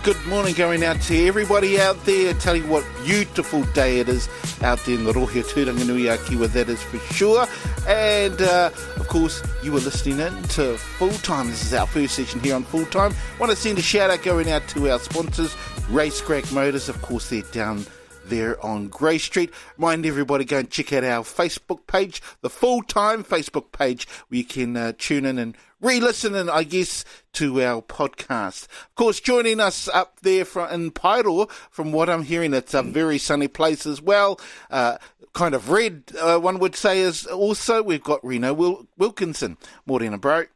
good morning going out to everybody out there. Tell you what beautiful day it is out there in the Rohia Tūranganuiaki, that is for sure. And, of course, you were listening in to Full-Time. This is our first session here on Full-Time. Want to send a shout-out going out to our sponsors, Racecrack Motors. Of course, they're down there on Grey Street. Mind everybody, go and check out our Facebook page, the Full-Time Facebook page, where you can tune in and re-listen, and I guess, to our podcast. Of course, joining us up there in Pairo, from what I'm hearing, it's a very sunny place as well. Kind of red, one would say, is also. We've got Reno Wilkinson. Morena, bro.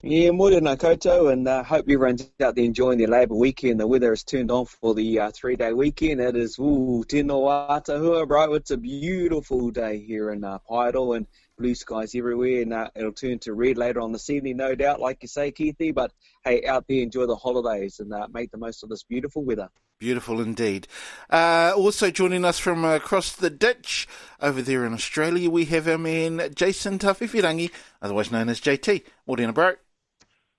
Yeah, morena koutou, and hope everyone's out there enjoying their Labour weekend. The weather has turned on for the 3-day weekend. It is, tino atahua, bro. It's a beautiful day here in Pairo, and blue skies everywhere, and it'll turn to red later on this evening, no doubt, like you say, Keithy. But, hey, out there, enjoy the holidays and make the most of this beautiful weather. Beautiful indeed. Also joining us from across the ditch over there in Australia, we have our man Jason Tawhiwhirangi, otherwise known as JT. Morena, bro.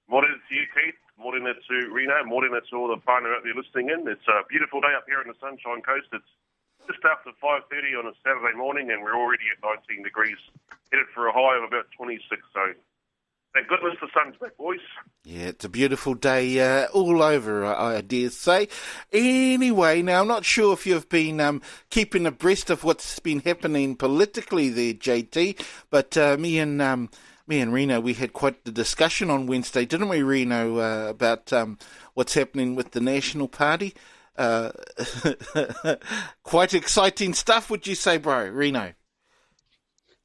Morena to you, Keith. Morena to Reno. Morena to all the whānau out there listening in. It's a beautiful day up here on the Sunshine Coast. It's just after 5:30 on a Saturday morning, and we're already at 19 degrees, headed for a high of about 26. So, thank goodness the sun's back, boys. Yeah, it's a beautiful day all over, I dare say. Anyway, now I'm not sure if you've been keeping abreast of what's been happening politically there, JT, but me and Reno, we had quite the discussion on Wednesday, didn't we, Reno, about what's happening with the National Party? Quite exciting stuff, would you say, bro, Reno?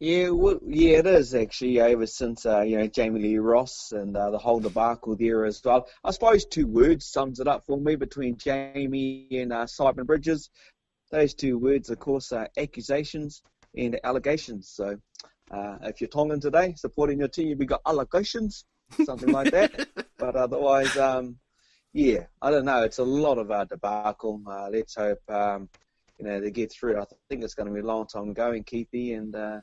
Yeah, well, yeah, it is actually. Ever since Jamie Lee Ross and the whole debacle there as well. I suppose 2 words sums it up for me between Jamie and Simon Bridges. Those 2 words, of course, are accusations and allegations. So, if you're Tongan today, supporting your team, you've got allegations, something like that. But otherwise, yeah, I don't know. It's a lot of debacle. Let's hope, they get through it. I think it's going to be a long time going, Keithy, and,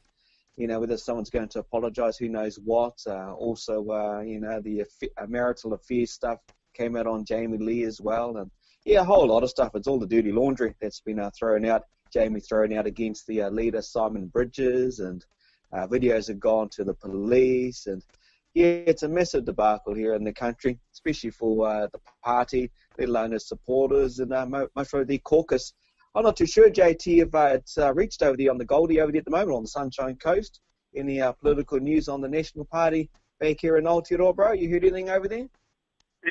whether someone's going to apologise, who knows what. Also, the marital affairs stuff came out on Jamie Lee as well. And, yeah, a whole lot of stuff. It's all the dirty laundry that's been thrown out. Jamie thrown out against the leader, Simon Bridges, and videos have gone to the police. And, yeah, it's a massive debacle here in the country, especially for the party, let alone its supporters, and most of the caucus. I'm not too sure, JT, if it's reached over there on the Goldie over there at the moment on the Sunshine Coast. Any political news on the National Party back here in Aotearoa, bro? You heard anything over there?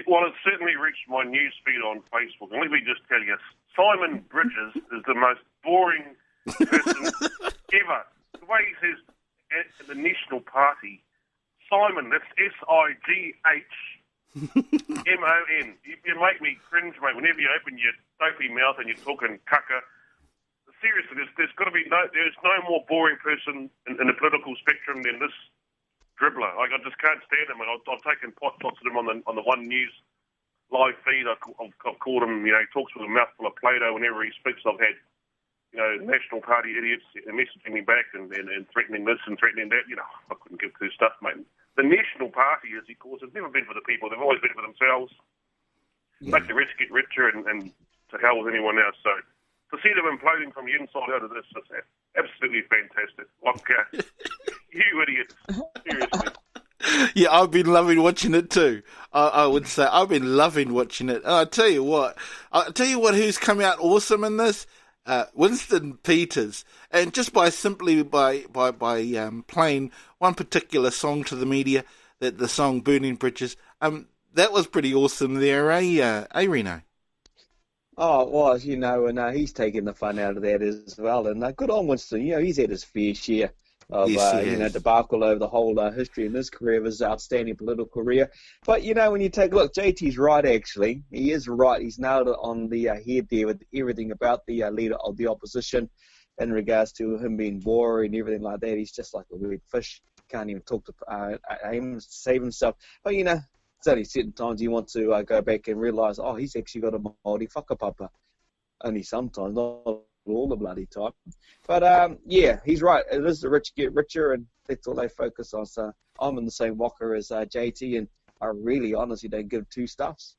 Well, it's certainly reached my news feed on Facebook. And let me just tell you, Simon Bridges is the most boring person ever. The way he says the National Party, Simon, that's SIGHMON. You make me cringe, mate. Whenever you open your dopey mouth and you're talking caca, seriously, there's got to be there's no more boring person in the political spectrum than this dribbler. Like, I just can't stand him. And I've taken pot shots at him on the One News live feed. I've called him, he talks with a mouthful of Play-Doh whenever he speaks. I've had, National Party idiots messaging me back and threatening this and threatening that. I couldn't give two stuff, mate. The National Party, as he calls it, has never been for the people. They've always been for themselves. Yeah. Make the rich get richer and to hell with anyone else. So to see them imploding from the inside out of this is absolutely fantastic. Like, you idiots. Seriously. Yeah, I've been loving watching it too. I would say I've been loving watching it. And I'll tell you what, who's come out awesome in this? Winston Peters, and just by playing one particular song to the media, that the song "Burning Bridges," that was pretty awesome there, Reno? Oh, it was, and he's taking the fun out of that as well. And good on Winston, he's had his fair share of debacle over the whole history in his career, of his outstanding political career. But when you take a look, JT's right. Actually, he is right. He's nailed it on the head there with everything about the leader of the opposition in regards to him being boring and everything like that. He's just like a weird fish. Can't even talk to him to save himself. But it's only certain times you want to go back and realise, he's actually got a Māori whakapapa. Only sometimes, not all the bloody time. But, yeah, he's right. It is the rich get richer, and that's all they focus on. So I'm in the same waka as JT, and I really honestly don't give two stuffs.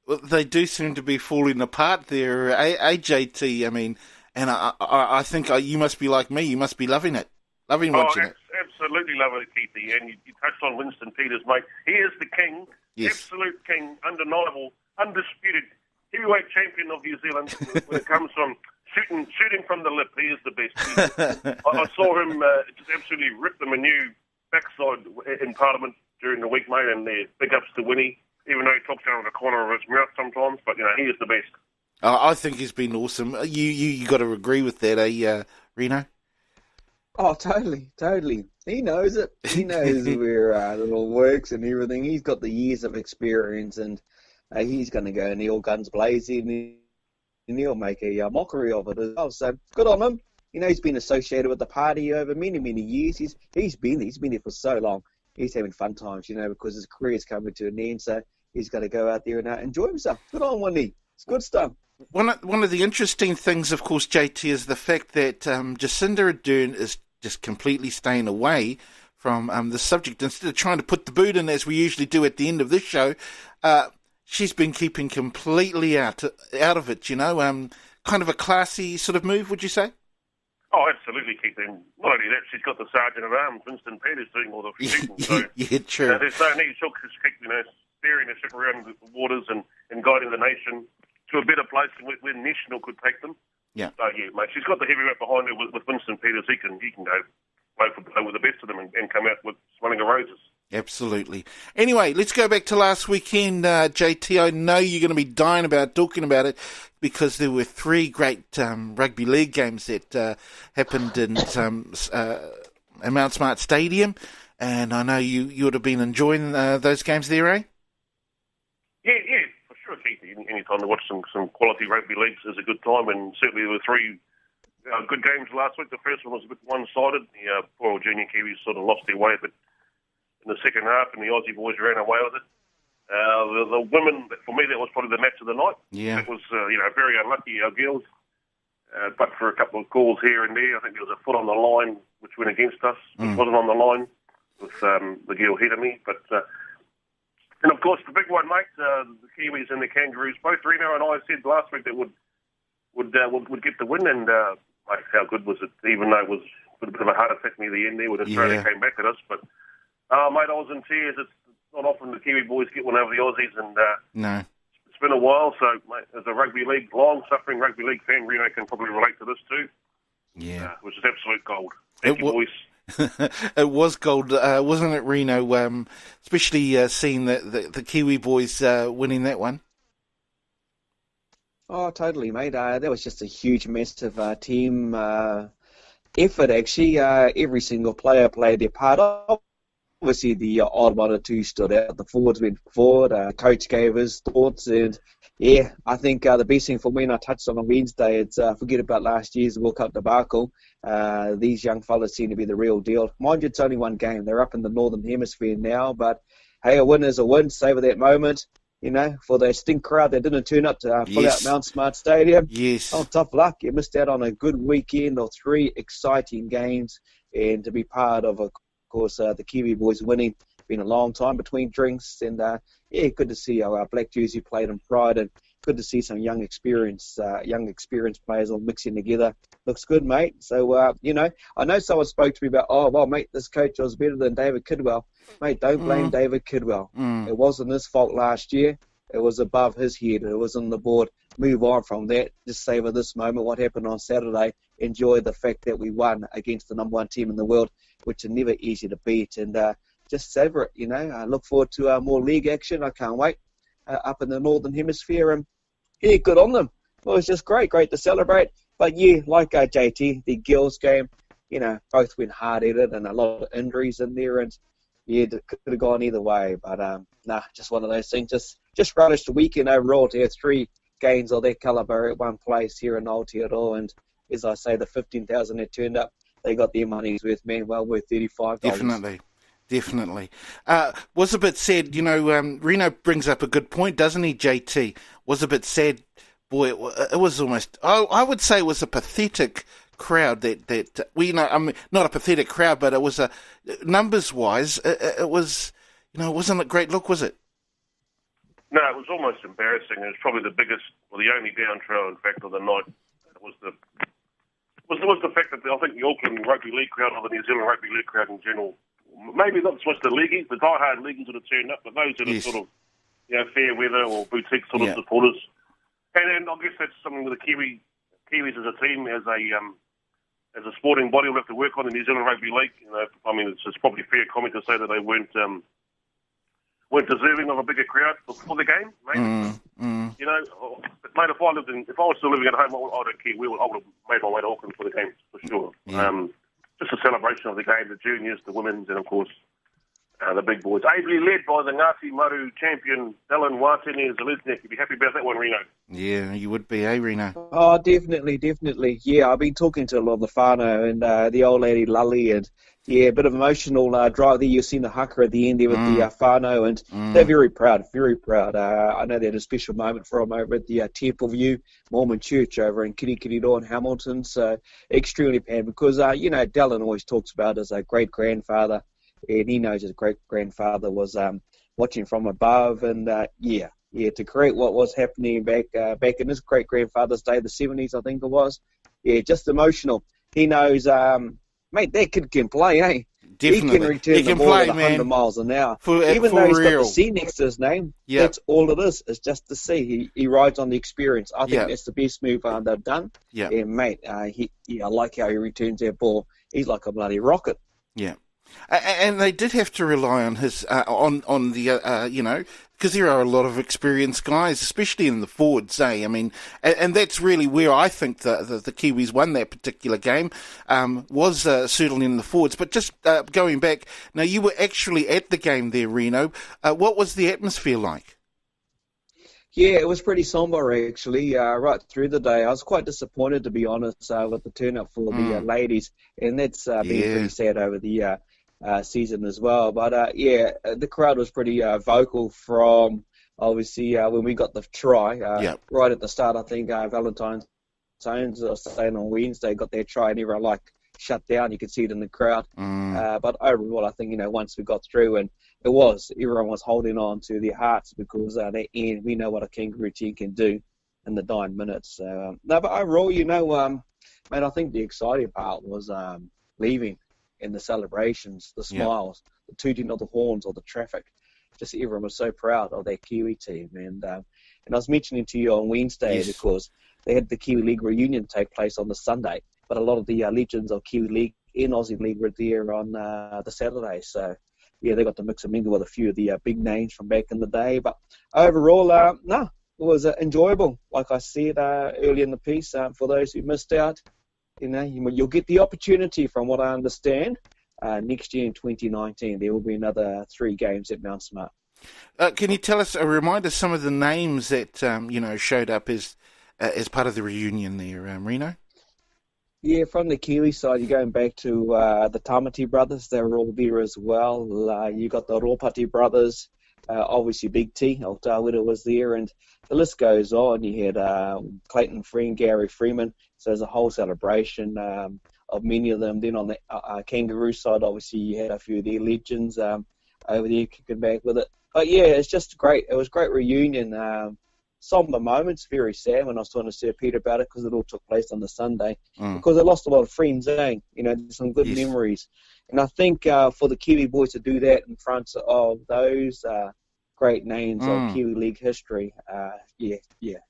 Well, they do seem to be falling apart there, AJT. I mean, and I think you must be like me. You must be loving it, watching it. Absolutely love it, Keithy. And you touched on Winston Peters, mate. He is the king, yes. Absolute king, undeniable, undisputed heavyweight champion of New Zealand when it comes from shooting from the lip. He is the best. I saw him just absolutely rip them a new backside in Parliament during the week, mate, and big ups to Winnie, even though he talks out of the corner of his mouth sometimes, but, he is the best. I think he's been awesome. You got to agree with that, Reno? Oh, totally. He knows it. He knows where it all works and everything. He's got the years of experience, and he's going to go and all guns blazing, and he'll make a mockery of it as well. So good on him. He's been associated with the party over many, many years. He's been there for so long. He's having fun times, because his career's coming to an end. So he's got to go out there and enjoy himself. Good on Winnie. It's good stuff. One of the interesting things, of course, JT, is the fact that Jacinda Ardern is just completely staying away from the subject. Instead of trying to put the boot in, as we usually do at the end of this show, she's been keeping completely out of it, kind of a classy sort of move, would you say? Oh, absolutely, Keith. And not only that, she's got the Sergeant at Arms, Winston Peters, doing all the shooting. So, yeah, true. There's no need. She'll just keep, steering the ship around the waters and guiding the nation to a better place where National could take them. Yeah. So, yeah, mate, she's got the heavyweight behind her with Winston Peters. He can go blow for blow with the best of them and come out with smelling of roses. Absolutely. Anyway, let's go back to last weekend, JT. I know you're going to be dying about talking about it because there were 3 great rugby league games that happened in Mount Smart Stadium, and I know you would have been enjoying those games there, eh? Yeah, for sure, Keith. Any time to watch some quality rugby leagues is a good time, and certainly there were 3 good games last week. The first one was a bit one-sided. The poor old junior Kiwis sort of lost their way a bit in the second half, and the Aussie boys ran away with it. The women, for me, that was probably the match of the night. Yeah. It was, very unlucky, our girls. But for a couple of calls here and there, I think there was a foot on the line which went against us, which wasn't on the line with the girl ahead of me. But and of course, the big one, mate, the Kiwis and the Kangaroos. Both Reno and I said last week that would get the win, and mate, how good was it? Even though it was a bit of a heart attack near the end there when Australia came back at us, but. Mate, I was in tears. It's not often the Kiwi boys get one over the Aussies, and no, it's been a while. So, mate, as a long-suffering rugby league fan, Reno can probably relate to this too. Yeah, which is absolute gold. Thank you, boys. It was gold, wasn't it, Reno? Especially seeing the Kiwi boys winning that one. Oh, totally, mate. That was just a huge, massive team effort, actually. Every single player played their part. Obviously, the odd one or two stood out. The forwards went forward. Coach gave his thoughts. And, yeah, I think the best thing for me, and I touched on Wednesday, it's forget about last year's World Cup debacle. These young fellas seem to be the real deal. Mind you, it's only one game. They're up in the Northern Hemisphere now. But, hey, a win is a win. Savour that moment, for the stink crowd that didn't turn up to fill out Mount Smart Stadium. Yes. Oh, tough luck. You missed out on a good weekend of 3 exciting games. And to be part of course, the Kiwi boys winning. Been a long time between drinks, and good to see our black jersey played in pride, and good to see some young experienced players all mixing together. Looks good, mate. So I know someone spoke to me about, oh well, mate, this coach was better than David Kidwell. Mate, don't blame David Kidwell. It wasn't his fault last year. It was above his head. It was on the board. Move on from that. Just savor this moment. What happened on Saturday? Enjoy the fact that we won against the number 1 team in the world, which are never easy to beat. And just savor it, I look forward to more league action. I can't wait up in the Northern Hemisphere. And, yeah, good on them. Well, it was just great to celebrate. But, yeah, like JT, the girls game, both went hard at it and a lot of injuries in there. And, yeah, it could have gone either way. But, just one of those things. Just relish the weekend overall to have 3 games of that calibre at one place here in Aotearoa. And, as I say, the 15,000 that turned up, they got their money's worth, man, well worth $35. Definitely. Was a bit sad, Reno brings up a good point, doesn't he, JT? Was a bit sad. Boy, it was almost, I would say it was a pathetic crowd not a pathetic crowd, but it was numbers-wise, it was, wasn't a great look, was it? No, it was almost embarrassing. It was probably the biggest, or the only down trail, in fact, of the night. It was the fact that I think the Auckland Rugby League crowd, or the New Zealand Rugby League crowd in general, maybe not so much the leagueies, the die-hard leagueies would have turned up, but those that are sort of, fair weather or boutique sort of supporters. And I guess that's something that the Kiwis as a team, as a sporting body, will have to work on in the New Zealand Rugby League. I mean, it's probably fair comment to say that they weren't deserving of a bigger crowd for the game, mate. Mate, if I was still living at home, I don't care. I would have made my way to Auckland for the game, for sure. Yeah. Just a celebration of the game, the juniors, the women's, and of course, the big boys. Ably led by the Ngāti Maru champion, Dylan Watene-Zelezniak. You'd be happy about that one, Reno. Yeah, you would be, Reno? Oh, definitely. Yeah, I've been talking to a lot of the whānau and the old lady Lully, and a bit of emotional drive there. You've seen the haka at the end there with the whānau, and they're very proud. I know they had a special moment for them over at the Temple View Mormon Church over in Kirikiriroa in Hamilton, so extremely proud because, Dylan always talks about his great-grandfather, and he knows his great-grandfather was watching from above, and to create what was happening back in his great-grandfather's day, the 70s, I think it was. Yeah, just emotional. He knows, mate, that kid can play, eh? Definitely. He can return the ball at 100 miles an hour. Even though he's got the C next to his name, that's all it is. It's just the C. He rides on the experience. I think that's the best move they've done. Yeah. And, mate, I like how he returns that ball. He's like a bloody rocket. Yeah. And they did have to rely on his, because there are a lot of experienced guys, especially in the forwards, eh? I mean, and that's really where I think the Kiwis won that particular game, was certainly in the forwards. But just going back, now you were actually at the game there, Reno. What was the atmosphere like? Yeah, it was pretty somber actually, right through the day. I was quite disappointed, to be honest, with the turnout for the ladies, and that's been pretty sad over the season as well. But the crowd was pretty vocal from obviously when we got the try right at the start. I think Valentine's was saying on Wednesday got their try and everyone shut down. You could see it in the crowd. But overall, I think once we got through, and everyone was holding on to their hearts because at the end we know what a Kangaroo team can do in the 9 minutes. So, no, but overall, mate, I think the exciting part was leaving. In the celebrations, the smiles, the tooting of the horns, or the traffic. Just everyone was so proud of their Kiwi team. And I was mentioning to you on Wednesday because they had the Kiwi League reunion take place on the Sunday, but a lot of the legends of Kiwi League and Aussie League were there on the Saturday. So, they got to mix and mingle with a few of the big names from back in the day. But overall, it was enjoyable. Like I said earlier in the piece, for those who missed out, you'll get the opportunity, from what I understand, next year in 2019. There will be another 3 games at Mount Smart. Can you tell us, remind us some of the names that showed up as part of the reunion there, Reno? Yeah, from the Kiwi side, you're going back to the Tamati brothers. They were all there as well. You got the Ropati brothers. Obviously, Big T, Altawita was there, and the list goes on. You had Clayton Freeman, Gary Freeman, so there's a whole celebration of many of them. Then on the Kangaroo side, obviously, you had a few of their legends over there kicking back with it. But yeah, it's just great. It was a great reunion. Somber moments, very sad when I was talking to Sir Peter about it because it all took place on the Sunday. Because I lost a lot of friends, some good memories. And I think for the Kiwi boys to do that in front of those great names of Kiwi League history, it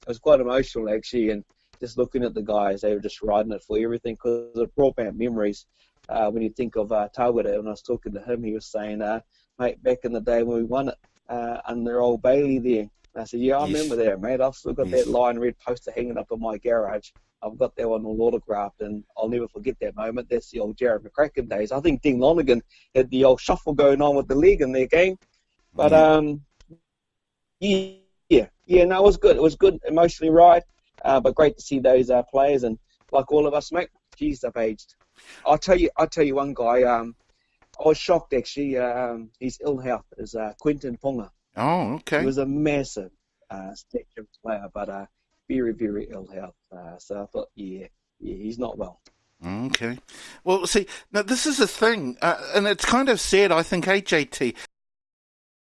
was quite emotional actually. And just looking at the guys, they were just riding it for everything because it brought back memories. When you think of Tawira, when I was talking to him, he was saying, mate, back in the day when we won it under Old Bailey there. And I said, I remember that, mate. I've still got that lion red poster hanging up in my garage. I've got that one all autographed, and I'll never forget that moment. That's the old Jared McCracken days. I think Dean Lonergan had the old shuffle going on with the leg in their game. But, it was good. It was good, emotionally right, but great to see those players. And like all of us, mate, geez, they've aged. I'll tell you one guy, I was shocked, actually. His ill health is Quentin Ponga. Oh, okay. He was a massive stature player, but very, very ill health. So I thought, he's not well. Okay. Well, see, now this is a thing, and it's kind of sad, I think, HAT.